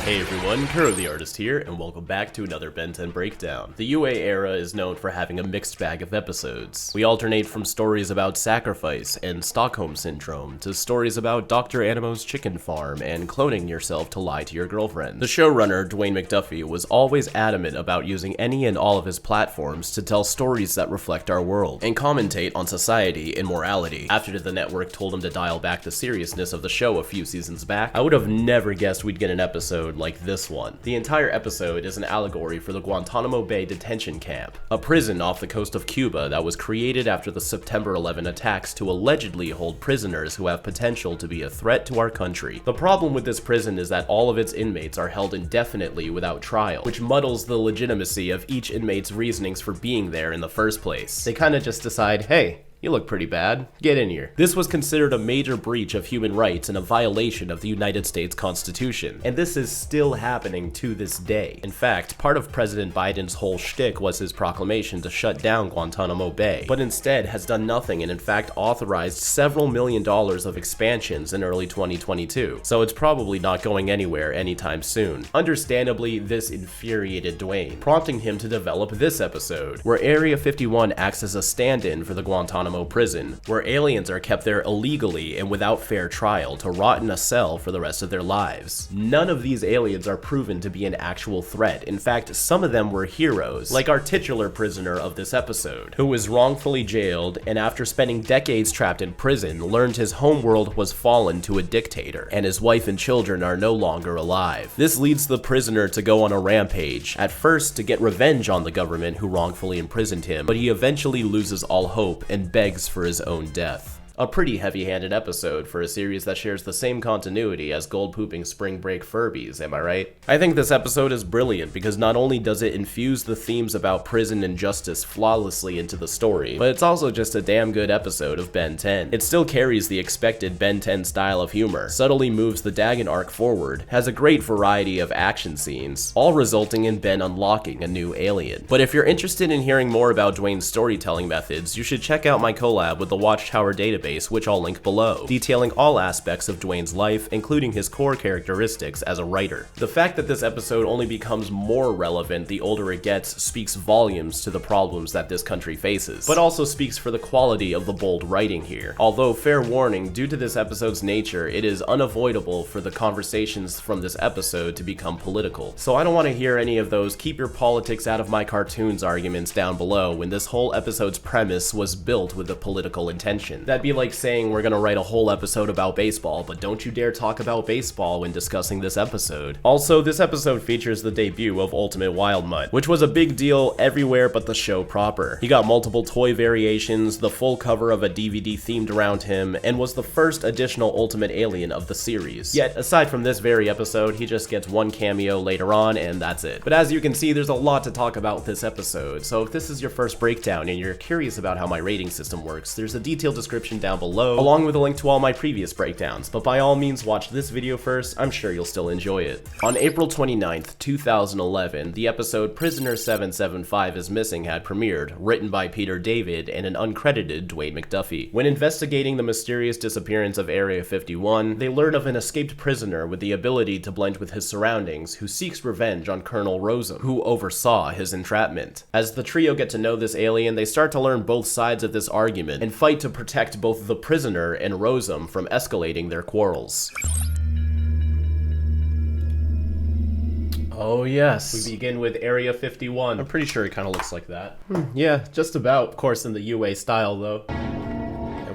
Hey everyone, Kuro the Artist here, and welcome back to another Ben 10 breakdown. The UA era is known for having a mixed bag of episodes. We alternate from stories about sacrifice and Stockholm Syndrome to stories about Dr. Animo's chicken farm and cloning yourself to lie to your girlfriend. The showrunner, Dwayne McDuffie, was always adamant about using any and all of his platforms to tell stories that reflect our world and commentate on society and morality. After the network told him to dial back the seriousness of the show a few seasons back, I would have never guessed we'd get an episode like this one. The entire episode is an allegory for the Guantanamo Bay detention camp, a prison off the coast of Cuba that was created after the September 11 attacks to allegedly hold prisoners who have potential to be a threat to our country. The problem with this prison is that all of its inmates are held indefinitely without trial, which muddles the legitimacy of each inmate's reasonings for being there in the first place. They kinda just decide, hey, you look pretty bad. Get in here. This was considered a major breach of human rights and a violation of the United States Constitution. And this is still happening to this day. In fact, part of President Biden's whole shtick was his proclamation to shut down Guantanamo Bay, but instead has done nothing and in fact authorized several $1 million of expansions in early 2022. So it's probably not going anywhere anytime soon. Understandably, this infuriated Dwayne, prompting him to develop this episode, where Area 51 acts as a stand-in for the Guantanamo prison, where aliens are kept there illegally and without fair trial to rot in a cell for the rest of their lives. None of these aliens are proven to be an actual threat. In fact, some of them were heroes, like our titular prisoner of this episode, who was wrongfully jailed and after spending decades trapped in prison, learned his homeworld was fallen to a dictator, and his wife and children are no longer alive. This leads the prisoner to go on a rampage, at first to get revenge on the government who wrongfully imprisoned him, but he eventually loses all hope and begs for his own death. A pretty heavy-handed episode for a series that shares the same continuity as gold-pooping spring break Furbies, am I right? I think this episode is brilliant because not only does it infuse the themes about prison and justice flawlessly into the story, but it's also just a damn good episode of Ben 10. It still carries the expected Ben 10 style of humor, subtly moves the Dagon arc forward, has a great variety of action scenes, all resulting in Ben unlocking a new alien. But if you're interested in hearing more about Dwayne's storytelling methods, you should check out my collab with the Watchtower Database, which I'll link below, detailing all aspects of Dwayne's life, including his core characteristics as a writer. The fact that this episode only becomes more relevant the older it gets speaks volumes to the problems that this country faces, but also speaks for the quality of the bold writing here. Although, fair warning, due to this episode's nature, it is unavoidable for the conversations from this episode to become political. So I don't want to hear any of those keep your politics out of my cartoons arguments down below when this whole episode's premise was built with a political intention. That'd be like saying we're gonna write a whole episode about baseball, but don't you dare talk about baseball when discussing this episode. Also, this episode features the debut of Ultimate Wildmutt, which was a big deal everywhere but the show proper. He got multiple toy variations, the full cover of a DVD themed around him, and was the first additional Ultimate Alien of the series. Yet, aside from this very episode, he just gets one cameo later on, and that's it. But as you can see, there's a lot to talk about with this episode, so if this is your first breakdown and you're curious about how my rating system works, there's a detailed description down below, along with a link to all my previous breakdowns, but by all means watch this video first, I'm sure you'll still enjoy it. On April 29th, 2011, the episode Prisoner 775 is Missing had premiered, written by Peter David and an uncredited Dwayne McDuffie. When investigating the mysterious disappearance of Area 51, they learn of an escaped prisoner with the ability to blend with his surroundings who seeks revenge on Colonel Rosum, who oversaw his entrapment. As the trio get to know this alien, they start to learn both sides of this argument and fight to protect both the prisoner and Rosum from escalating their quarrels. Oh yes, we begin with Area 51. I'm pretty sure it kind of looks like that. Yeah, just about. Of course in the UA style though.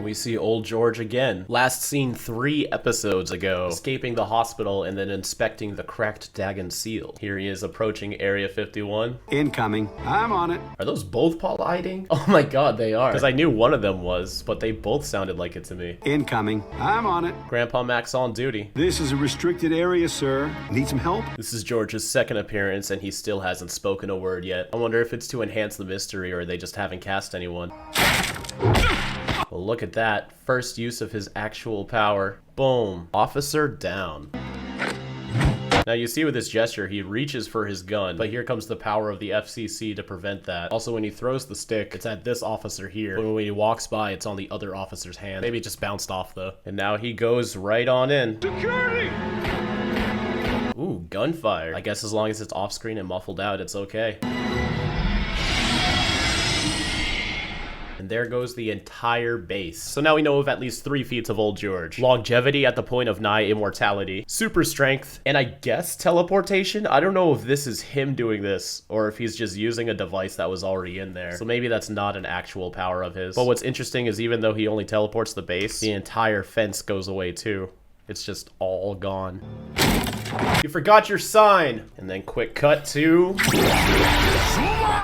We see old George again. Last seen 3 episodes ago, escaping the hospital and then inspecting the cracked Dagon seal. Here he is approaching Area 51. Incoming. I'm on it. Are those both colliding? Oh my god, they are. Because I knew one of them was, but they both sounded like it to me. Incoming. I'm on it. Grandpa Mac's on duty. This is a restricted area, sir. Need some help? This is George's second appearance and he still hasn't spoken a word yet. I wonder if it's to enhance the mystery or they just haven't cast anyone. Well, look at that. First use of his actual power. Boom. Officer down. Now you see with this gesture, he reaches for his gun, but here comes the power of the FCC to prevent that. Also, when he throws the stick, it's at this officer here. But when he walks by, it's on the other officer's hand. Maybe it just bounced off though. And now he goes right on in. Security! Ooh, Gunfire. I guess as long as it's off screen and muffled out, it's okay. And there goes the entire base. So now we know of at least 3 feats of Old George. Longevity at the point of nigh immortality, super strength, and I guess teleportation? I don't know if this is him doing this, or if he's just using a device that was already in there. So maybe that's not an actual power of his. But what's interesting is even though he only teleports the base, the entire fence goes away too. It's just all gone. You forgot your sign! And then quick cut to...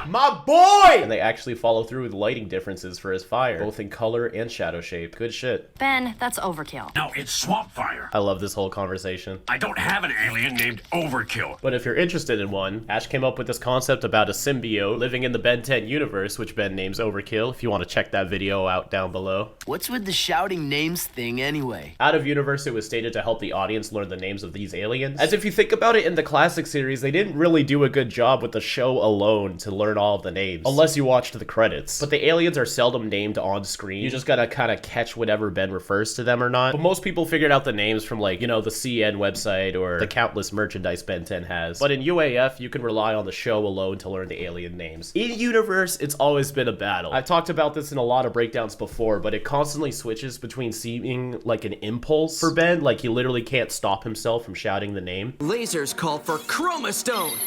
my boy! And they actually follow through with lighting differences for his fire, both in color and shadow shape. Good shit. Ben, that's overkill. No, it's swamp fire. I love this whole conversation. I don't have an alien named Overkill. But if you're interested in one, Ash came up with this concept about a symbiote living in the Ben 10 universe, which Ben names Overkill, if you want to check that video out down below. What's with the shouting names thing anyway? Out of universe, it was stated to help the audience learn the names of these aliens. As if you think about it, in the classic series, they didn't really do a good job with the show alone to learn all of the names, unless you watched the credits. But the aliens are seldom named on screen. You just gotta kind of catch whatever Ben refers to them or not. But most people figured out the names from, like, you know, the CN website or the countless merchandise Ben 10 has. But in UAF, you can rely on the show alone to learn the alien names. In universe, it's always been a battle. I've talked about this in a lot of breakdowns before, but it constantly switches between seeming like an impulse for Ben, like he literally can't stop himself from shouting the name. Lasers call for chromastone.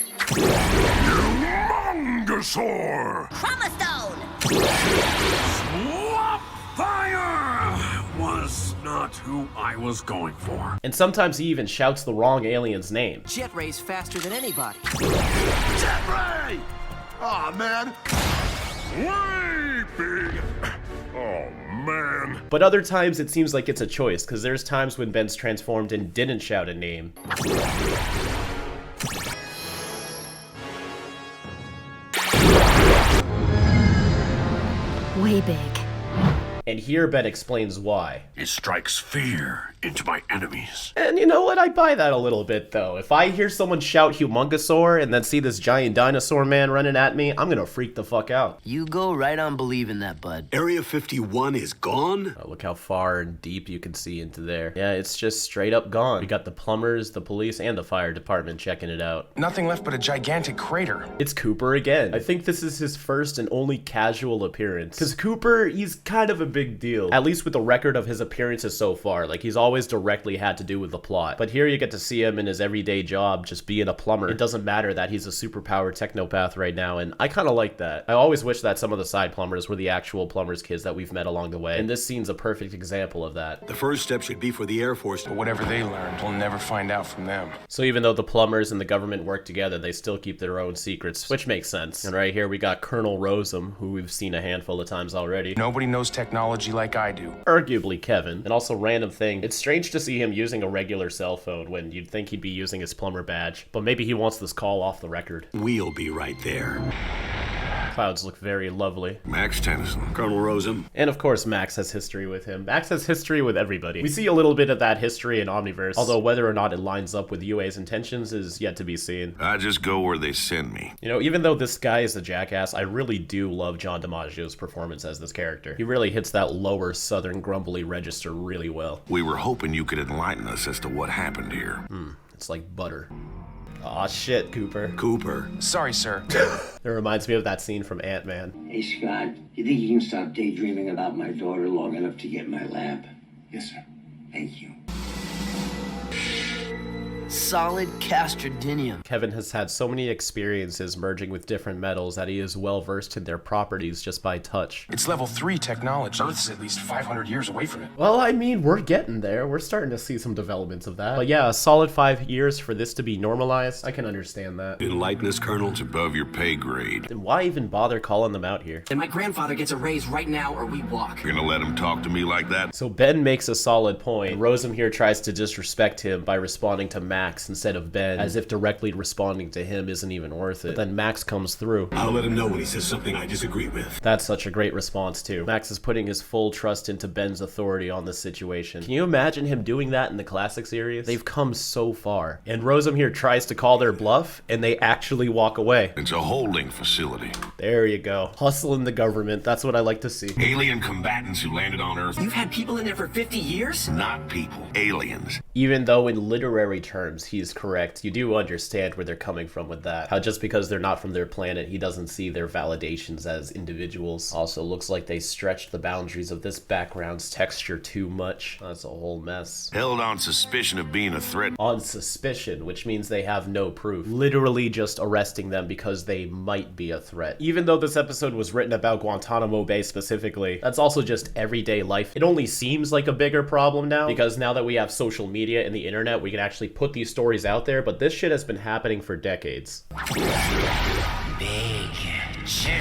Humongousaur! Chromastone! Swamp fire was not who I was going for. And sometimes he even shouts the wrong alien's name. Jet rays faster than anybody. Jet ray! Aw, man. Way big. Oh, man. But other times it seems like it's a choice, because there's times when Ben's transformed and didn't shout a name. Way big. And here Ben explains why. It strikes fear into my enemies. And you know what? I buy that a little bit, though. If I hear someone shout Humongousaur and then see this giant dinosaur man running at me, I'm gonna freak the fuck out. You go right on believing that, bud. Area 51 is gone? Oh, look how far and deep you can see into there. Yeah, it's just straight up gone. We got the plumbers, the police, and the fire department checking it out. Nothing left but a gigantic crater. It's Cooper again. I think this is his first and only casual appearance. Because Cooper, he's kind of a big deal. At least with the record of his appearances so far. Like, he's always directly had to do with the plot. But here you get to see him in his everyday job, just being a plumber. It doesn't matter that he's a superpowered technopath right now, and I kind of like that. I always wish that some of the side plumbers were the actual plumbers kids that we've met along the way. And this scene's a perfect example of that. The first step should be for the Air Force to... But whatever they learned, we'll never find out from them. So even though the plumbers and the government work together, they still keep their own secrets, which makes sense. And right here we got Colonel Rosem, who we've seen a handful of times already. Nobody knows technology like I do. Arguably Kevin. And also random thing, it's strange to see him using a regular cell phone when you'd think he'd be using his plumber badge. But maybe he wants this call off the record. We'll be right there. Clouds look very lovely. Max Tennyson. Colonel Rosem. And of course, Max has history with him. Max has history with everybody. We see a little bit of that history in Omniverse, although whether or not it lines up with UA's intentions is yet to be seen. I just go where they send me. You know, even though this guy is a jackass, I really do love John DiMaggio's performance as this character. He really hits that lower southern grumbly register really well. We were hoping you could enlighten us as to what happened here. It's like butter. Aw, shit, Cooper. Cooper. Sorry, sir. It reminds me of that scene from Ant-Man. Hey, Scott, you think you can stop daydreaming about my daughter long enough to get in my lap? Yes, sir. Thank you. Solid castradinium. Kevin has had so many experiences merging with different metals that he is well versed in their properties just by touch. It's level 3 technology. Earth's at least 500 years away from it. Well, I mean, we're getting there. We're starting to see some developments of that. But yeah, a solid 5 years for this to be normalized, I can understand that. Enlighten us, Colonel. It's above your pay grade. Then why even bother calling them out here? And my grandfather gets a raise right now or we walk. You're gonna let him talk to me like that? So Ben makes a solid point, and Rosem here tries to disrespect him by responding to Max instead of Ben, as if directly responding to him isn't even worth it. But then Max comes through. I'll let him know when he says something I disagree with. That's such a great response too. Max is putting his full trust into Ben's authority on this situation. Can you imagine him doing that in the classic series? They've come so far. And Rosem here tries to call their bluff, and they actually walk away. It's a holding facility. There you go. Hustling the government. That's what I like to see. Alien combatants who landed on Earth. You've had people in there for 50 years? Not people. Aliens. Even though in literary terms, terms, he's correct. You do understand where they're coming from with that. How just because they're not from their planet, he doesn't see their validations as individuals. Also, looks like they stretched the boundaries of this background's texture too much. That's a whole mess. Held on suspicion of being a threat. On suspicion, which means they have no proof. Literally just arresting them because they might be a threat. Even though this episode was written about Guantanamo Bay specifically, that's also just everyday life. It only seems like a bigger problem now, because now that we have social media and the internet, we can actually put these stories out there, but this shit has been happening for decades. Big Chill.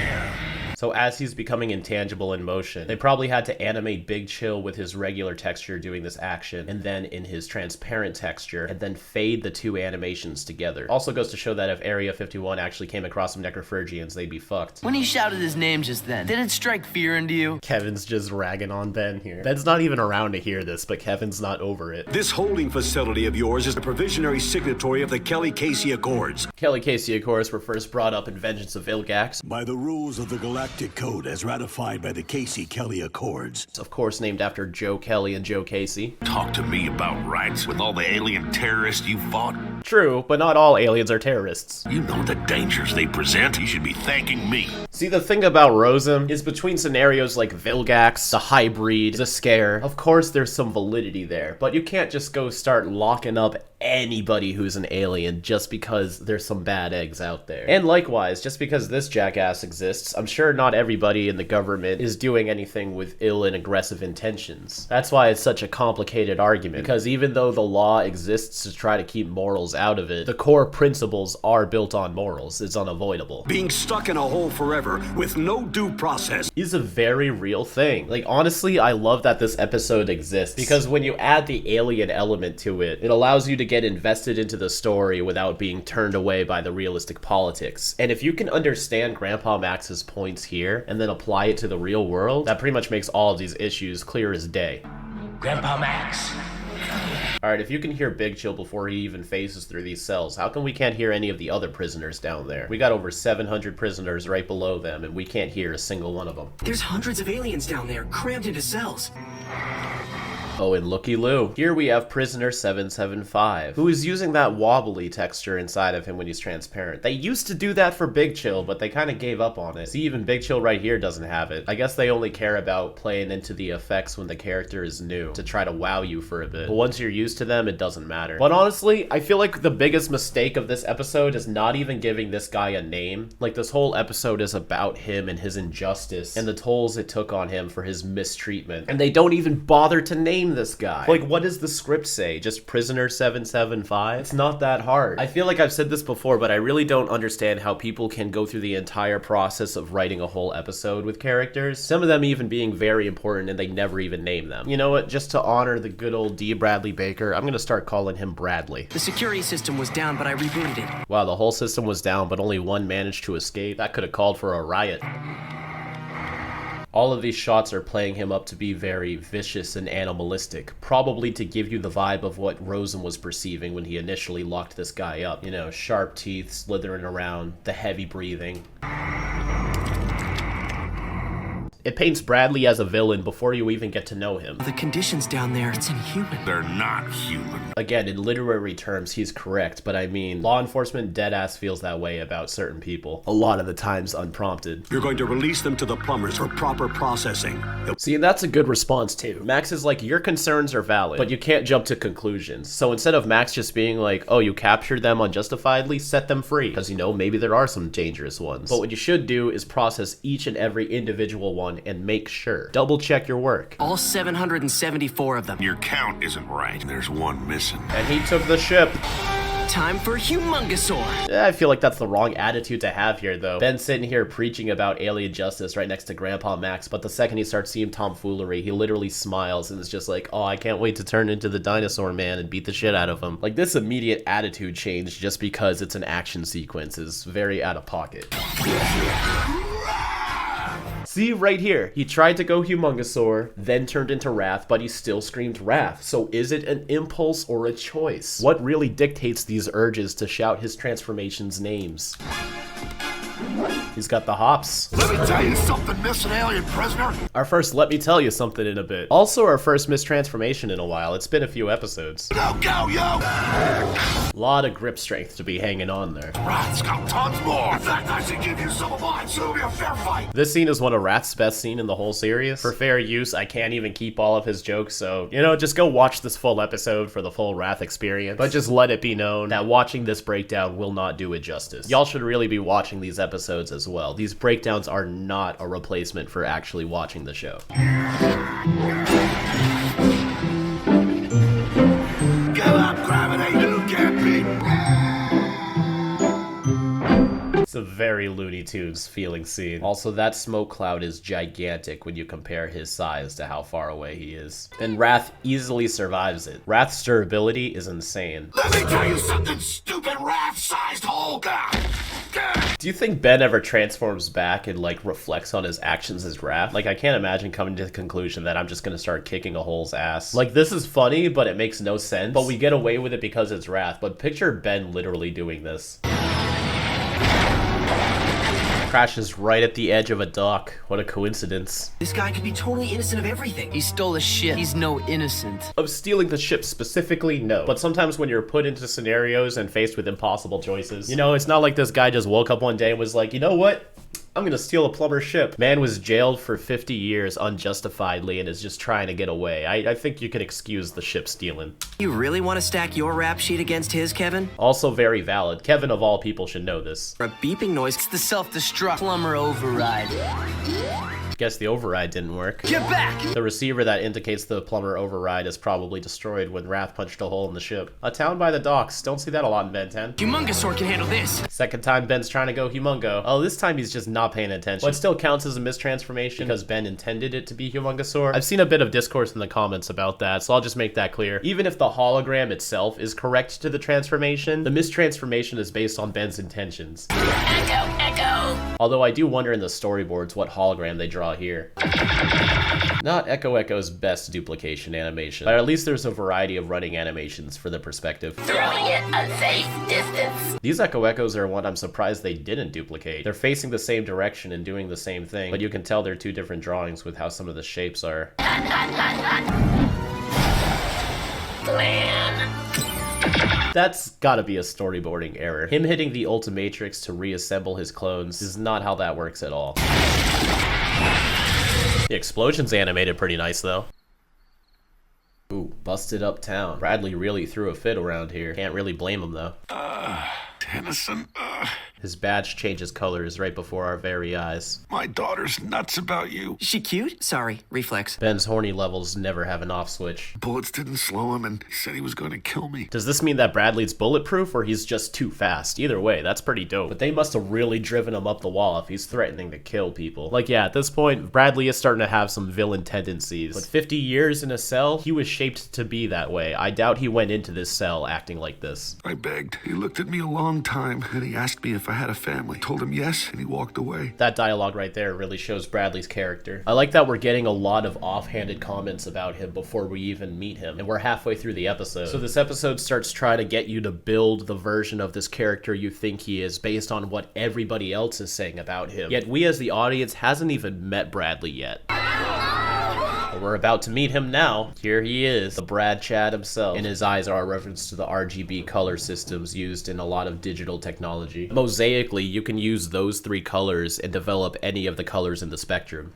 So as he's becoming intangible in motion, they probably had to animate Big Chill with his regular texture doing this action, and then in his transparent texture, and then fade the two animations together. Also goes to show that if Area 51 actually came across some necrophrygians, they'd be fucked. When he shouted his name just then, did it strike fear into you? Kevin's just ragging on Ben here. Ben's not even around to hear this, but Kevin's not over it. This holding facility of yours is the provisionary signatory of the Kelly-Casey Accords. Kelly-Casey Accords were first brought up in Vengeance of Vilgax. By the rules of the Galactic Code as ratified by the Casey-Kelly Accords. Of course named after Joe Kelly and Joe Casey. Talk to me about rights with all the alien terrorists you fought. True, but not all aliens are terrorists. You know the dangers they present. You should be thanking me. See, the thing about Rosem is between scenarios like Vilgax, the Hybrid, the Scare, of course there's some validity there, but you can't just go start locking up anybody who's an alien just because there's some bad eggs out there. And likewise, just because this jackass exists, I'm sure not everybody in the government is doing anything with ill and aggressive intentions. That's why it's such a complicated argument, because even though the law exists to try to keep morals out of it, the core principles are built on morals. It's unavoidable. Being stuck in a hole forever with no due process is a very real thing. Like, honestly, I love that this episode exists, because when you add the alien element to it, it allows you to get invested into the story without being turned away by the realistic politics. And if you can understand Grandpa Max's points here and then apply it to the real world, that pretty much makes all of these issues clear as day. Grandpa Max. Alright, if you can hear Big Chill before he even phases through these cells, how come we can't hear any of the other prisoners down there? We got over 700 prisoners right below them, and we can't hear a single one of them. There's hundreds of aliens down there, crammed into cells. Oh, and looky-loo. Here we have prisoner 775, who is using that wobbly texture inside of him when he's transparent. They used to do that for Big Chill, but they kind of gave up on it. See, even Big Chill right here doesn't have it. I guess they only care about playing into the effects when the character is new, to try to wow you for a bit. But once you're used to them, it doesn't matter. But honestly, I feel like the biggest mistake of this episode is not even giving this guy a name. Like, this whole episode is about him and his injustice, and the tolls it took on him for his mistreatment. And they don't even bother to name this guy. Like, what does the script say? Just prisoner 775? It's not that hard. I feel like I've said this before, but I really don't understand how people can go through the entire process of writing a whole episode with characters, some of them even being very important, and they never even name them. You know what? Just to honor the good old D. Bradley Baker, I'm gonna start calling him Bradley. The security system was down, but I rebooted it. Wow, the whole system was down, but only one managed to escape. That could have called for a riot. All of these shots are playing him up to be very vicious and animalistic, probably to give you the vibe of what Rosen was perceiving when he initially locked this guy up. You know, sharp teeth, slithering around, the heavy breathing. It paints Bradley as a villain before you even get to know him. The conditions down there, it's inhuman. They're not human. Again, in literary terms, he's correct, but I mean, law enforcement deadass feels that way about certain people. A lot of the times unprompted. You're going to release them to the plumbers for proper processing. See, and that's a good response too. Max is like, your concerns are valid, but you can't jump to conclusions. So instead of Max just being like, oh, you captured them unjustifiedly, set them free. Because, you know, maybe there are some dangerous ones. But what you should do is process each and every individual one and make sure. Double check your work. All 774 of them. Your count isn't right. There's one missing. And he took the ship. Time for Humongosaur. I feel like that's the wrong attitude to have here, though. Ben's sitting here preaching about alien justice right next to Grandpa Max, but the second he starts seeing tomfoolery, he literally smiles and is just like, oh, I can't wait to turn into the dinosaur man and beat the shit out of him. Like, this immediate attitude change just because it's an action sequence is very out of pocket. See, right here, he tried to go Humongosaur, then turned into Wrath, but he still screamed Wrath. So is it an impulse or a choice? What really dictates these urges to shout his transformation's names? He's got the hops. Let me tell you something, missing alien prisoner. Our first let me tell you something in a bit. Also our first mistransformation in a while. It's been a few episodes. Go, go, yo! Lot of grip strength to be hanging on there. Wrath's got tons more. In fact, I should give you some of mine, so it'll be a fair fight. This scene is one of Wrath's best scenes in the whole series. For fair use, I can't even keep all of his jokes, so, you know, just go watch this full episode for the full Wrath experience. But just let it be known that watching this breakdown will not do it justice. Y'all should really be watching these episodes as well. These breakdowns are not a replacement for actually watching the show. Give up, gravity. You can't beat. It's a very Looney Tunes feeling scene. Also, that smoke cloud is gigantic when you compare his size to how far away he is. And Wrath easily survives it. Wrath's durability is insane. Let me tell you something, stupid rat-sized hole guy. Do you think Ben ever transforms back and, like, reflects on his actions as Wrath? Like, I can't imagine coming to the conclusion that I'm just gonna start kicking a hole's ass. Like, this is funny, but it makes no sense. But we get away with it because it's Wrath. But picture Ben literally doing this. Crashes right at the edge of a dock. What a coincidence. This guy could be totally innocent of everything. He stole a ship. He's no innocent. Of stealing the ship specifically, no. But sometimes when you're put into scenarios and faced with impossible choices, you know, it's not like this guy just woke up one day and was like, you know what? I'm gonna steal a plumber's ship. Man was jailed for 50 years unjustifiedly and is just trying to get away. I think you can excuse the ship stealing. You really want to stack your rap sheet against his, Kevin? Also very valid. Kevin of all people should know this. A beeping noise. It's the self-destruct plumber override. Guess the override didn't work. Get back! The receiver that indicates the plumber override is probably destroyed when Wrath punched a hole in the ship. A town by the docks. Don't see that a lot in Ben 10. Humongosaur can handle this. Second time Ben's trying to go Humongo. Oh, this time he's just not paying attention. But it still counts as a mistransformation because Ben intended it to be Humongosaur. I've seen a bit of discourse in the comments about that, so I'll just make that clear. Even if the hologram itself is correct to the transformation, the mistransformation is based on Ben's intentions. Echo, echo. Although I do wonder in the storyboards what hologram they draw here. Not Echo Echo's best duplication animation, but at least there's a variety of running animations for the perspective. Throwing it a safe distance. These Echo Echoes are one I'm surprised they didn't duplicate. They're facing the same direction and doing the same thing, but you can tell they're two different drawings with how some of the shapes are. That's gotta be a storyboarding error. Him hitting the Ultimatrix to reassemble his clones is not how that works at all. The explosion's animated pretty nice though. Ooh, busted up town. Bradley really threw a fit around here. Can't really blame him though. Tennyson, His badge changes colors right before our very eyes. my daughter's nuts about you. Is she cute? Sorry, reflex. Ben's horny levels never have an off switch. Bullets didn't slow him, and he said he was going to kill me. Does this mean that Bradley's bulletproof or he's just too fast? Either way, that's pretty dope. But they must have really driven him up the wall if he's threatening to kill people. Like, yeah, at this point, Bradley is starting to have some villain tendencies. But 50 years in a cell, he was shaped to be that way. I doubt he went into this cell acting like this. I begged. He looked at me a long time, and he asked me if I had a family. Told him yes, and he walked away. That dialogue right there really shows Bradley's character. I like that we're getting a lot of offhanded comments about him before we even meet him, and we're halfway through the episode. So this episode starts trying to get you to build the version of this character you think he is based on what everybody else is saying about him. Yet we as the audience hasn't even met Bradley yet. But we're about to meet him now. Here he is, the Brad Chad himself. And his eyes are a reference to the RGB color systems used in a lot of digital technology. Mosaically, you can use those three colors and develop any of the colors in the spectrum.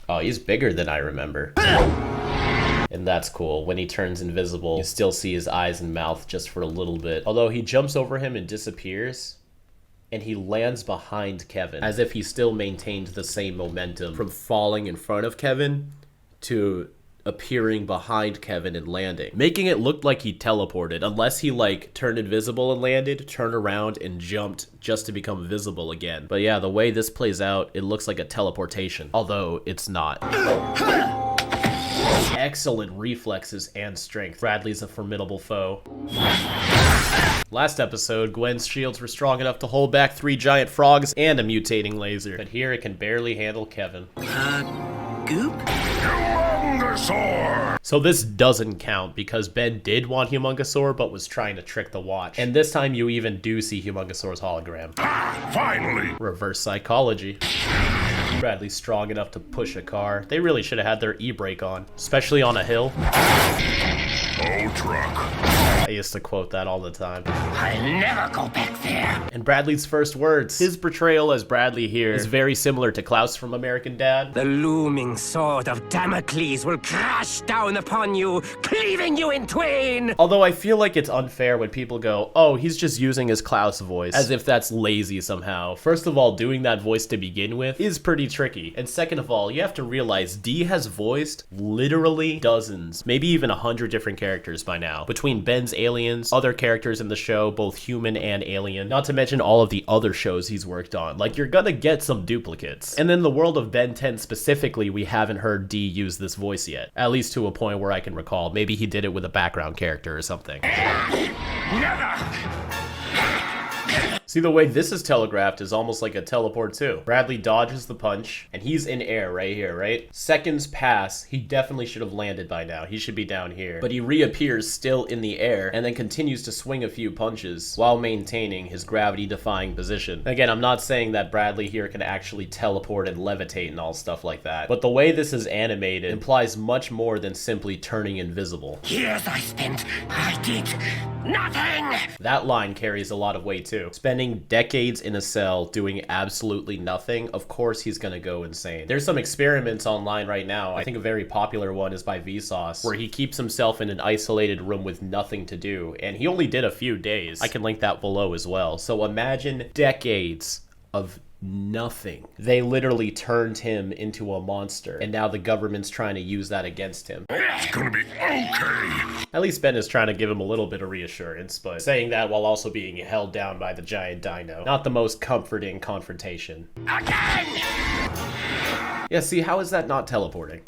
Oh, he's bigger than I remember. And that's cool. When he turns invisible, you still see his eyes and mouth just for a little bit. Although he jumps over him and disappears, and he lands behind Kevin, as if he still maintained the same momentum from falling in front of Kevin to appearing behind Kevin and landing, making it look like he teleported, unless he like turned invisible and landed, turned around and jumped just to become visible again. But yeah, the way this plays out, it looks like a teleportation, although it's not. Excellent reflexes and strength. Bradley's a formidable foe. Last episode, Gwen's shields were strong enough to hold back 3 giant frogs and a mutating laser, but here it can barely handle Kevin. Goop? Humongousaur! So this doesn't count because Ben did want Humongousaur but was trying to trick the watch. And this time you even do see Humongousaur's hologram. Ah, finally! Reverse psychology. Bradley's strong enough to push a car. They really should have had their e-brake on, especially on a hill. Oh, truck. I used to quote that all the time. I'll never go back there. And Bradley's first words. His portrayal as Bradley here is very similar to Klaus from American Dad. The looming sword of Damocles will crash down upon you, cleaving you in twain! Although I feel like it's unfair when people go, oh, he's just using his Klaus voice, as if that's lazy somehow. First of all, doing that voice to begin with is pretty tricky. And second of all, you have to realize D has voiced literally dozens, maybe even 100 different characters by now. Between Ben's aliens, other characters in the show, both human and alien, not to mention all of the other shows he's worked on. Like, you're gonna get some duplicates. And in the world of Ben 10 specifically, we haven't heard D use this voice yet. At least to a point where I can recall. Maybe he did it with a background character or something. See, the way this is telegraphed is almost like a teleport too. Bradley dodges the punch, and he's in air right here, right? Seconds pass, he definitely should have landed by now. He should be down here. But he reappears still in the air, and then continues to swing a few punches while maintaining his gravity-defying position. Again, I'm not saying that Bradley here can actually teleport and levitate and all stuff like that, but the way this is animated implies much more than simply turning invisible. Years I spent, I did nothing. That line carries a lot of weight too. Spending decades in a cell doing absolutely nothing, of course he's gonna go insane. There's some experiments online right now. I think a very popular one is by Vsauce, where he keeps himself in an isolated room with nothing to do, and he only did a few days. I can link that below as well. So imagine decades of nothing. They literally turned him into a monster, and now the government's trying to use that against him. It's gonna be okay. At least Ben is trying to give him a little bit of reassurance, but saying that while also being held down by the giant dino. Not the most comforting confrontation. Again! Yeah, see, how is that not teleporting?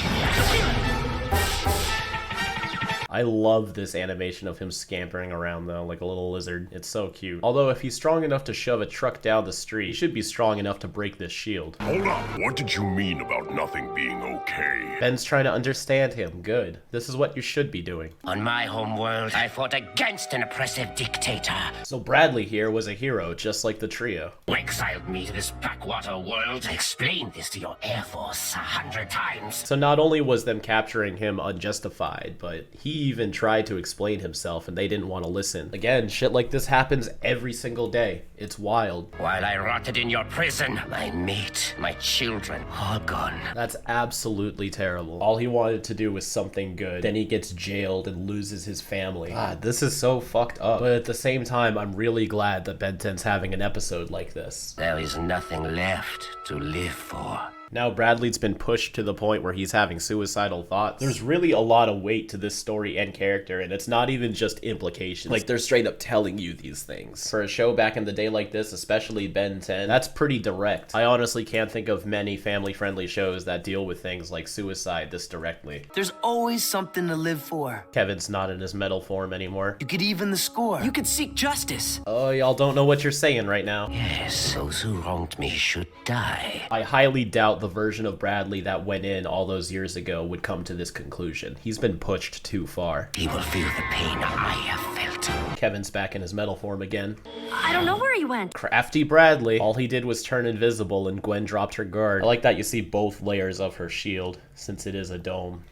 I love this animation of him scampering around though, like a little lizard. It's so cute. Although if he's strong enough to shove a truck down the street, he should be strong enough to break this shield. Hold up, what did you mean about nothing being okay? Ben's trying to understand him. Good. This is what you should be doing. On my home world, I fought against an oppressive dictator. So Bradley here was a hero, just like the trio. Who exiled me to this backwater world. I explained this to your Air Force 100 times. So not only was them capturing him unjustified, but he even tried to explain himself and they didn't want to listen. Again, shit like this happens every single day. It's wild. While I rotted in your prison, my mate, my children, all gone. That's absolutely terrible. All he wanted to do was something good. Then he gets jailed and loses his family. God, this is so fucked up. But at the same time, I'm really glad that Ben 10's having an episode like this. There is nothing left to live for. Now Bradley's been pushed to the point where he's having suicidal thoughts. There's really a lot of weight to this story and character, and it's not even just implications. Like, they're straight up telling you these things. For a show back in the day like this, especially Ben 10, that's pretty direct. I honestly can't think of many family-friendly shows that deal with things like suicide this directly. There's always something to live for. Kevin's not in his metal form anymore. You could even the score. You could seek justice. Oh, y'all don't know what you're saying right now. Yes, those who wronged me should die. I highly doubt the version of Bradley that went in all those years ago would come to this conclusion. He's been pushed too far. He will feel the pain I have felt. Kevin's back in his metal form again. I don't know where he went. Crafty Bradley. All he did was turn invisible and Gwen dropped her guard. I like that you see both layers of her shield, since it is a dome.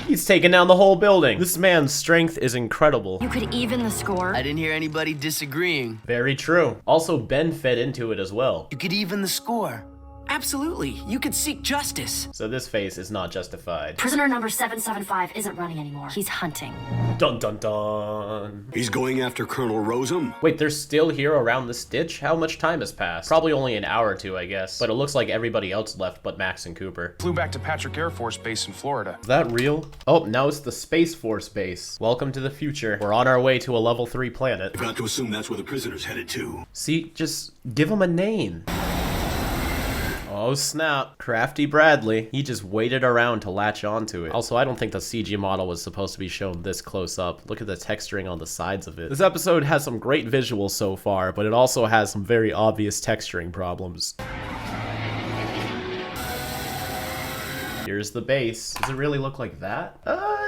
He's taking down the whole building. This man's strength is incredible. You could even the score. I didn't hear anybody disagreeing. Very true. Also, Ben fed into it as well. You could even the score. Absolutely. You could seek justice. So this face is not justified. Prisoner number 775 isn't running anymore. He's hunting. Dun dun dun. He's going after Colonel Rosum? Wait, they're still here around this ditch? How much time has passed? Probably only an hour or two, I guess. But it looks like everybody else left but Max and Cooper. Flew back to Patrick Air Force Base in Florida. Is that real? Oh, now it's the Space Force base. Welcome to the future. We're on our way to a level 3 planet. I've got to assume that's where the prisoner's headed to. See, just give him a name. Oh snap, Crafty Bradley. He just waited around to latch onto it. Also, I don't think the CG model was supposed to be shown this close up. Look at the texturing on the sides of it. This episode has some great visuals so far, but it also has some very obvious texturing problems. Here's the base. Does it really look like that?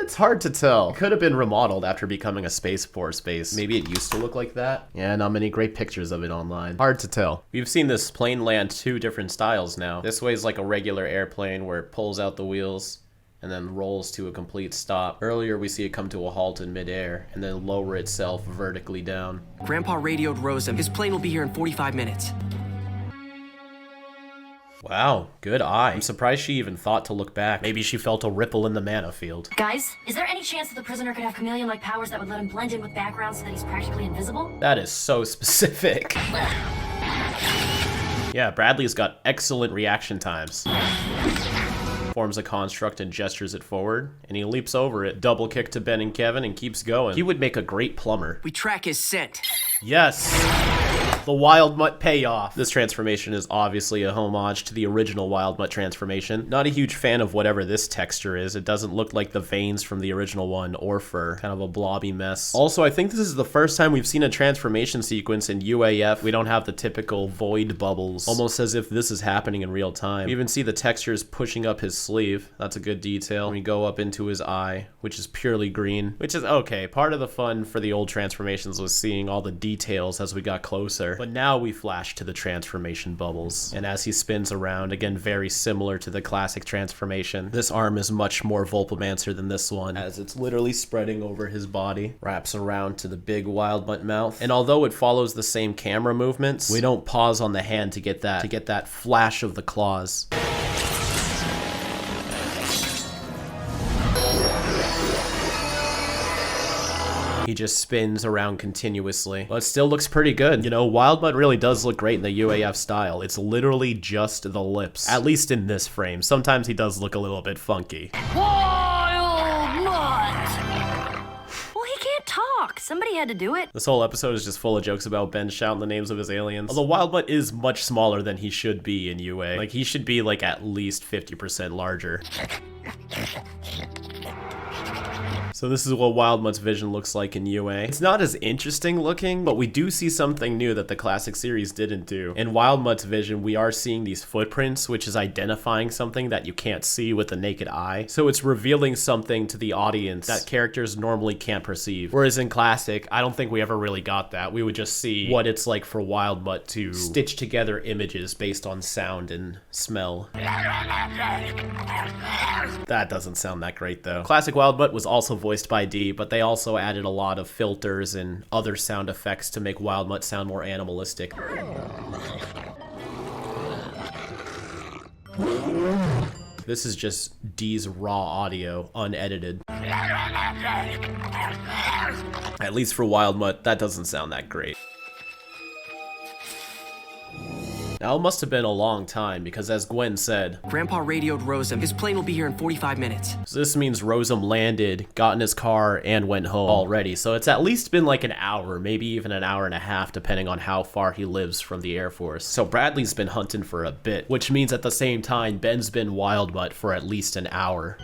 It's hard to tell. It could have been remodeled after becoming a Space Force base. Maybe it used to look like that. Yeah, not many great pictures of it online. Hard to tell. We've seen this plane land 2 different styles now. This way is like a regular airplane where it pulls out the wheels and then rolls to a complete stop. Earlier we see it come to a halt in midair and then lower itself vertically down. Grandpa radioed Rosem. His plane will be here in 45 minutes. Wow, good eye. I'm surprised she even thought to look back. Maybe she felt a ripple in the mana field. Guys, is there any chance that the prisoner could have chameleon-like powers that would let him blend in with backgrounds so that he's practically invisible? That is so specific. Yeah, Bradley's got excellent reaction times. Forms a construct and gestures it forward, and he leaps over it, double kick to Ben and Kevin, and keeps going. He would make a great plumber. We track his scent. Yes! The Wild Mutt payoff. This transformation is obviously a homage to the original Wild Mutt transformation. Not a huge fan of whatever this texture is. It doesn't look like the veins from the original one or fur. Kind of a blobby mess. Also, I think this is the first time we've seen a transformation sequence in UAF. We don't have the typical void bubbles, almost as if this is happening in real time. We even see the textures pushing up his sleeve. That's a good detail. We go up into his eye, which is purely green, which is okay. Part of the fun for the old transformations was seeing all the details as we got closer. But now we flash to the transformation bubbles. And as he spins around, again, very similar to the classic transformation. This arm is much more Volpomancer than this one, as it's literally spreading over his body, wraps around to the big Wild Mutt mouth. And although it follows the same camera movements, we don't pause on the hand to get that flash of the claws. He just spins around continuously, but it still looks pretty good. You know, Wild Mutt really does look great in the UAF style. It's literally just the lips, at least in this frame. Sometimes he does look a little bit funky. Wild Mutt! Well, he can't talk. Somebody had to do it. This whole episode is just full of jokes about Ben shouting the names of his aliens. Although Wild Mutt is much smaller than he should be in UA. Like, he should be like at least 50% larger. So this is what Wild Mutt's vision looks like in UA. It's not as interesting looking, but we do see something new that the classic series didn't do. In Wild Mutt's vision, we are seeing these footprints, which is identifying something that you can't see with the naked eye. So it's revealing something to the audience that characters normally can't perceive. Whereas in classic, I don't think we ever really got that. We would just see what it's like for Wild Mutt to stitch together images based on sound and smell. That doesn't sound that great though. Classic Wild Mutt was also voiced by D, but they also added a lot of filters and other sound effects to make Wild Mutt sound more animalistic. This is just D's raw audio, unedited. At least for Wild Mutt, that doesn't sound that great. Now, it must have been a long time, because as Gwen said, Grandpa radioed Rosem. His plane will be here in 45 minutes. So this means Rosem landed, got in his car, and went home already. So it's at least been like an hour, maybe even an hour and a half, depending on how far he lives from the Air Force. So Bradley's been hunting for a bit, which means at the same time, Ben's been Wild Mutt for at least an hour.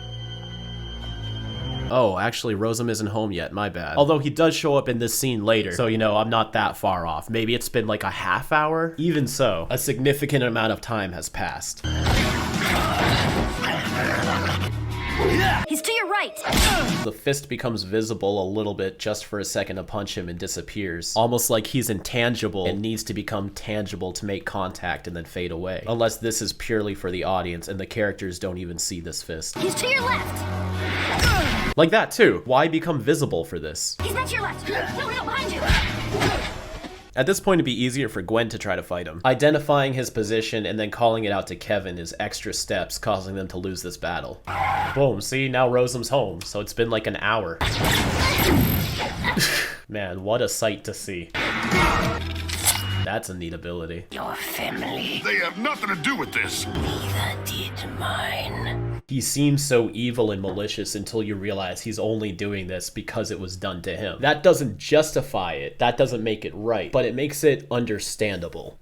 Oh, actually, Rosem isn't home yet, my bad. Although he does show up in this scene later, so, you know, I'm not that far off. Maybe it's been like a half hour? Even so, a significant amount of time has passed. He's to your right! The fist becomes visible a little bit just for a second to punch him and disappears. Almost like he's intangible and needs to become tangible to make contact and then fade away. Unless this is purely for the audience and the characters don't even see this fist. He's to your left! Like that too. Why become visible for this? He's not to your left! No, behind you! At this point, it'd be easier for Gwen to try to fight him. Identifying his position and then calling it out to Kevin is extra steps, causing them to lose this battle. Boom, see, now Rosem's home, so it's been like an hour. Man, what a sight to see. That's a neat ability. Your family. They have nothing to do with this. Neither did mine. He seems so evil and malicious until you realize he's only doing this because it was done to him. That doesn't justify it, that doesn't make it right, but it makes it understandable.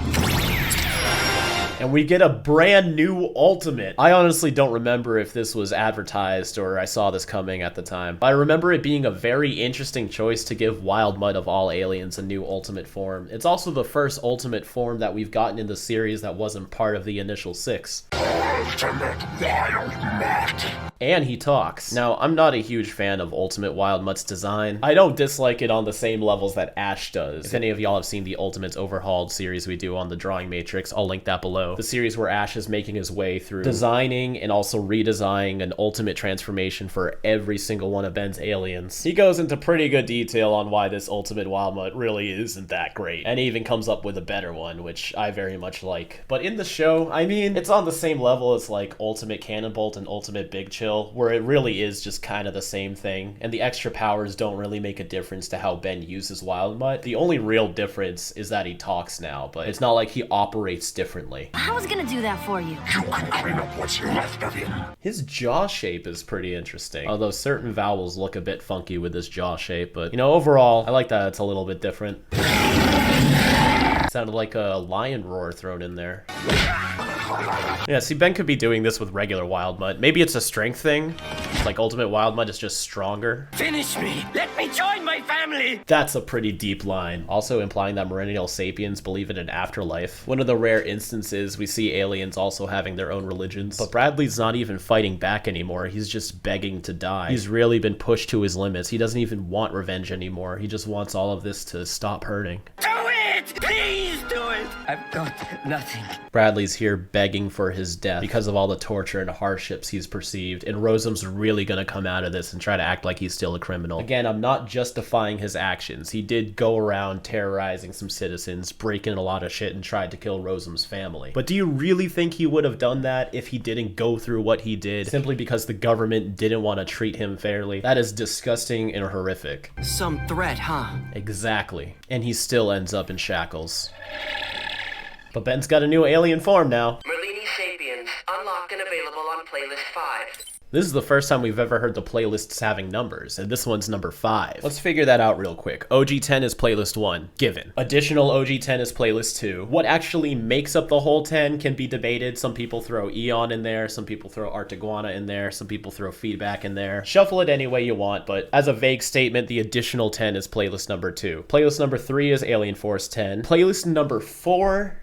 And we get a brand new ultimate. I honestly don't remember if this was advertised or I saw this coming at the time. But I remember it being a very interesting choice to give Wild Mutt of all aliens a new ultimate form. It's also the first ultimate form that we've gotten in the series that wasn't part of the initial 6. Ultimate Wild Mutt. And he talks. Now, I'm not a huge fan of Ultimate Wild Mutt's design. I don't dislike it on the same levels that Ash does. If any of y'all have seen the Ultimates Overhauled series we do on the Drawing Matrix, I'll link that below. The series where Ash is making his way through designing and also redesigning an ultimate transformation for every single one of Ben's aliens. He goes into pretty good detail on why this Ultimate Wild Mutt really isn't that great. And he even comes up with a better one, which I very much like. But in the show, I mean, it's on the same level as like Ultimate Cannonbolt and Ultimate Big Chill, where it really is just kind of the same thing, and the extra powers don't really make a difference to how Ben uses Wild Mutt. The only real difference is that he talks now, but it's not like he operates differently. I was gonna do that for you. You can clean up what's left of him. His jaw shape is pretty interesting, although certain vowels look a bit funky with his jaw shape, but you know, overall, I like that it's a little bit different. Sounded like a lion roar thrown in there. Yeah, see, Ben could be doing this with regular Wild Mutt. Maybe it's a strength thing. Like Ultimate Wild Mutt is just stronger. Finish me! Let me join my family! That's a pretty deep line. Also implying that Millennial Sapiens believe in an afterlife. One of the rare instances we see aliens also having their own religions. But Bradley's not even fighting back anymore. He's just begging to die. He's really been pushed to his limits. He doesn't even want revenge anymore. He just wants all of this to stop hurting. Do it! Please do it! I've got nothing. Bradley's here begging for his death because of all the torture and hardships he's perceived, and Rosam's really gonna come out of this and try to act like he's still a criminal. Again, I'm not justifying his actions. He did go around terrorizing some citizens, breaking a lot of shit, and tried to kill Rosam's family. But do you really think he would have done that if he didn't go through what he did simply because the government didn't want to treat him fairly? That is disgusting and horrific. Some threat, huh? Exactly. And he still ends up in shackles. But Ben's got a new alien form now. Merlini Sapiens, unlocked and available on playlist 5. This is the first time we've ever heard the playlists having numbers, and this one's number 5. Let's figure that out real quick. OG10 is playlist 1, given. Additional OG10 is playlist 2. What actually makes up the whole 10 can be debated. Some people throw Eon in there, some people throw Artiguana in there, some people throw Feedback in there. Shuffle it any way you want, but as a vague statement, the additional 10 is playlist number 2. Playlist number 3 is Alien Force 10. Playlist number 4...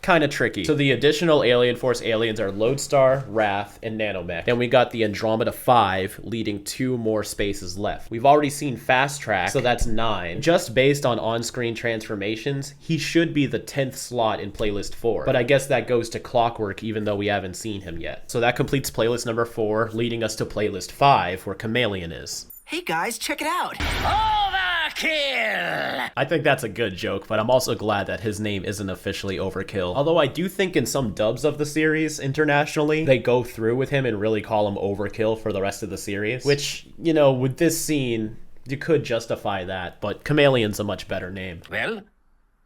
kind of tricky. So the additional Alien Force aliens are Lodestar, Wrath, and Nanomech. Then we got the Andromeda 5, leading 2 more spaces left. We've already seen Fast Track, so that's 9. Just based on on-screen transformations, he should be the 10th slot in playlist 4. But I guess that goes to Clockwork, even though we haven't seen him yet. So that completes playlist number 4, leading us to playlist 5, where Chameleon is. Hey guys, check it out! Overkill! I think that's a good joke, but I'm also glad that his name isn't officially Overkill. Although I do think in some dubs of the series internationally, they go through with him and really call him Overkill for the rest of the series. Which, you know, with this scene, you could justify that, but Chameleon's a much better name. Well?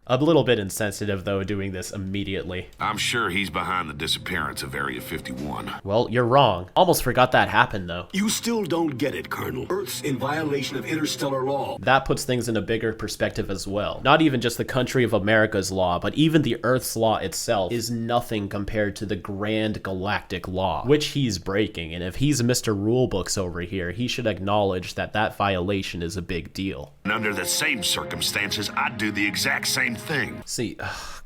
A little bit insensitive, though, doing this immediately. I'm sure he's behind the disappearance of Area 51. Well, you're wrong. Almost forgot that happened, though. You still don't get it, Colonel. Earth's in violation of interstellar law. That puts things in a bigger perspective as well. Not even just the country of America's law, but even the Earth's law itself is nothing compared to the grand galactic law, which he's breaking. And if he's Mr. Rulebooks over here, he should acknowledge that that violation is a big deal. And under the same circumstances, I'd do the exact same thing. See,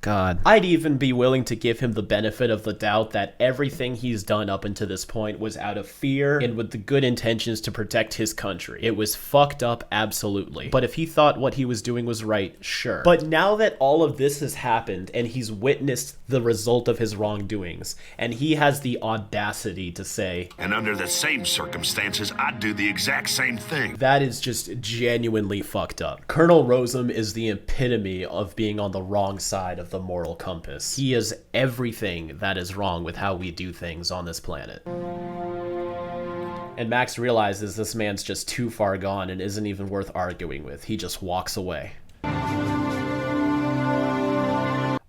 God. I'd even be willing to give him the benefit of the doubt that everything he's done up until this point was out of fear and with the good intentions to protect his country. It was fucked up, absolutely. But if he thought what he was doing was right, sure. But now that all of this has happened and he's witnessed the result of his wrongdoings, and he has the audacity to say, and under the same circumstances, I'd do the exact same thing. That is just genuinely fucked up. Colonel Rosam is the epitome of being on the wrong side of the moral compass. He is everything that is wrong with how we do things on this planet. And Max realizes this man's just too far gone and isn't even worth arguing with. He just walks away.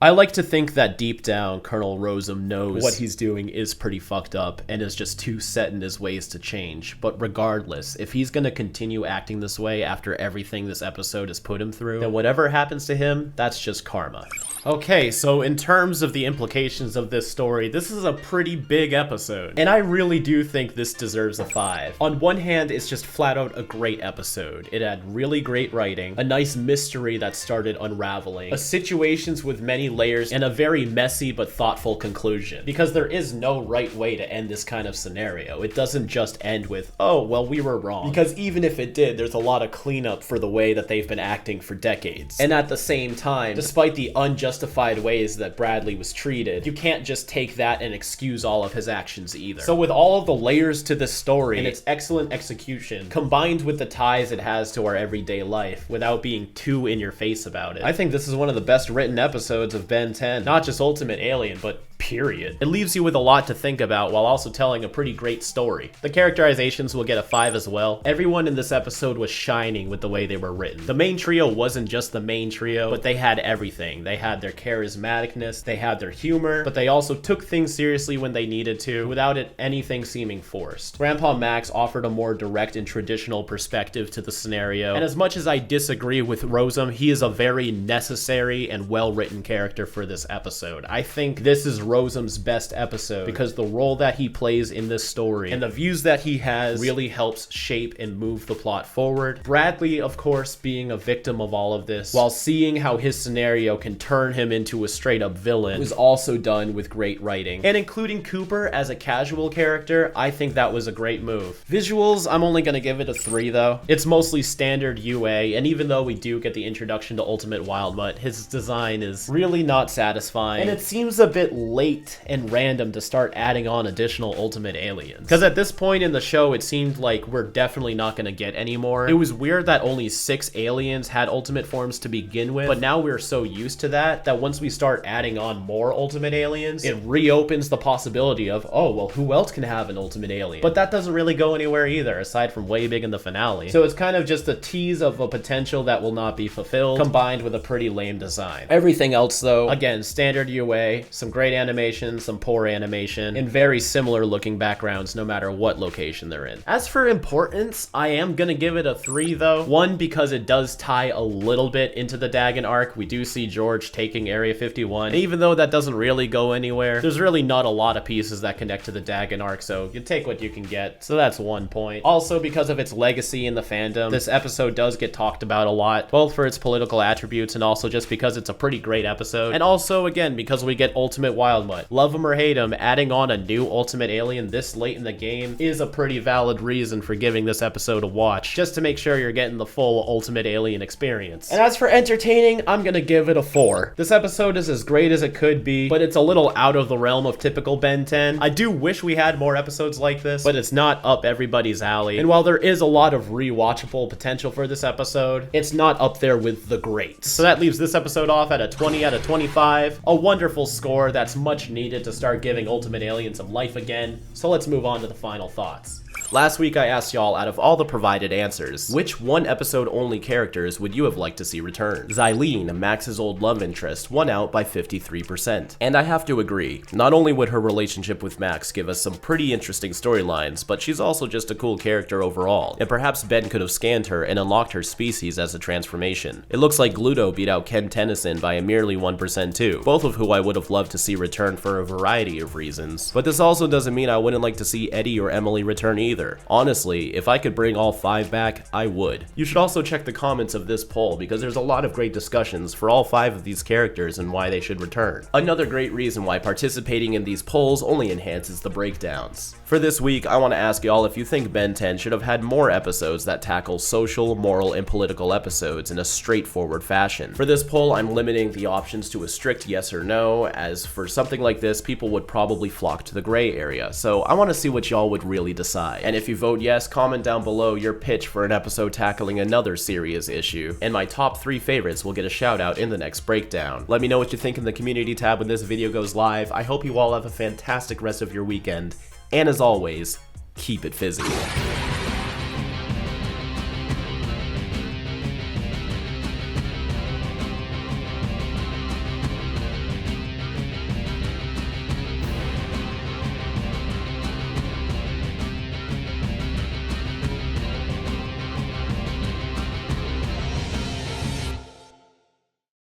I like to think that deep down, Colonel Rosam knows what he's doing is pretty fucked up and is just too set in his ways to change. But regardless, if he's gonna continue acting this way after everything this episode has put him through, then whatever happens to him, that's just karma. Okay, so in terms of the implications of this story, this is a pretty big episode, and I really do think this deserves a 5. On one hand, it's just flat out a great episode. It had really great writing, a nice mystery that started unraveling, situations with many layers, and a very messy but thoughtful conclusion. Because there is no right way to end this kind of scenario. It doesn't just end with, oh, well, we were wrong. Because even if it did, there's a lot of cleanup for the way that they've been acting for decades. And at the same time, despite the unjustified ways that Bradley was treated, you can't just take that and excuse all of his actions either. So with all of the layers to this story and its excellent execution, combined with the ties it has to our everyday life, without being too in your face about it, I think this is one of the best written episodes of Ben 10. Not just Ultimate Alien, but period. It leaves you with a lot to think about while also telling a pretty great story. The characterizations will get a 5 as well. Everyone in this episode was shining with the way they were written. The main trio wasn't just the main trio, but they had everything. They had their charismaticness, they had their humor, but they also took things seriously when they needed to, without anything seeming forced. Grandpa Max offered a more direct and traditional perspective to the scenario, and as much as I disagree with Rosem, he is a very necessary and well-written character for this episode. I think this is Rosem's best episode because the role that he plays in this story and the views that he has really helps shape and move the plot forward. Bradley, of course, being a victim of all of this, while seeing how his scenario can turn him into a straight-up villain, was also done with great writing. And including Cooper as a casual character, I think that was a great move. Visuals, I'm only gonna give it a 3 though. It's mostly standard UA, and even though we do get the introduction to Ultimate Wildmutt, his design is really not satisfying, and it seems a bit late and random to start adding on additional Ultimate Aliens. Because at this point in the show, it seemed like we're definitely not going to get any more. It was weird that only 6 aliens had ultimate forms to begin with, but now we're so used to that once we start adding on more Ultimate Aliens, it reopens the possibility of, oh, well, who else can have an Ultimate Alien? But that doesn't really go anywhere either, aside from way big in the finale. So it's kind of just a tease of a potential that will not be fulfilled, combined with a pretty lame design. Everything else, though, again, standard UA, some great animation, some poor animation, and very similar looking backgrounds no matter what location they're in. As for importance, I am gonna give it a 3 though. 1, because it does tie a little bit into the Dagon arc. We do see George taking Area 51, and even though that doesn't really go anywhere, there's really not a lot of pieces that connect to the Dagon arc, so you take what you can get. So that's 1 point. Also, because of its legacy in the fandom, this episode does get talked about a lot, both for its political attributes and also just because it's a pretty great episode. And also, again, because we get Ultimate Wildmutt. Love him or hate him, adding on a new Ultimate Alien this late in the game is a pretty valid reason for giving this episode a watch, just to make sure you're getting the full Ultimate Alien experience. And as for entertaining, I'm gonna give it a 4. This episode is as great as it could be, but it's a little out of the realm of typical Ben 10. I do wish we had more episodes like this, but it's not up everybody's alley. And while there is a lot of rewatchable potential for this episode, it's not up there with the greats. So that leaves this episode off at a 20 out of 25. A wonderful score that's much needed to start giving Ultimate Alien some life again. So let's move on to the final thoughts. Last week I asked y'all, out of all the provided answers, which one episode only characters would you have liked to see return? Xylene, Max's old love interest, won out by 53%. And I have to agree, not only would her relationship with Max give us some pretty interesting storylines, but she's also just a cool character overall, and perhaps Ben could have scanned her and unlocked her species as a transformation. It looks like Gluto beat out Ken Tennyson by a merely 1% too, both of who I would have loved to see return for a variety of reasons. But this also doesn't mean I wouldn't like to see Eddie or Emily return either. Honestly, if I could bring all 5 back, I would. You should also check the comments of this poll because there's a lot of great discussions for all 5 of these characters and why they should return. Another great reason why participating in these polls only enhances the breakdowns. For this week, I want to ask y'all if you think Ben 10 should have had more episodes that tackle social, moral, and political episodes in a straightforward fashion. For this poll, I'm limiting the options to a strict yes or no, as for something like this, people would probably flock to the gray area, so I want to see what y'all would really decide. And if you vote yes, comment down below your pitch for an episode tackling another serious issue, and my top 3 favorites will get a shout out in the next breakdown. Let me know what you think in the community tab when this video goes live. I hope you all have a fantastic rest of your weekend, and as always, keep it fizzy.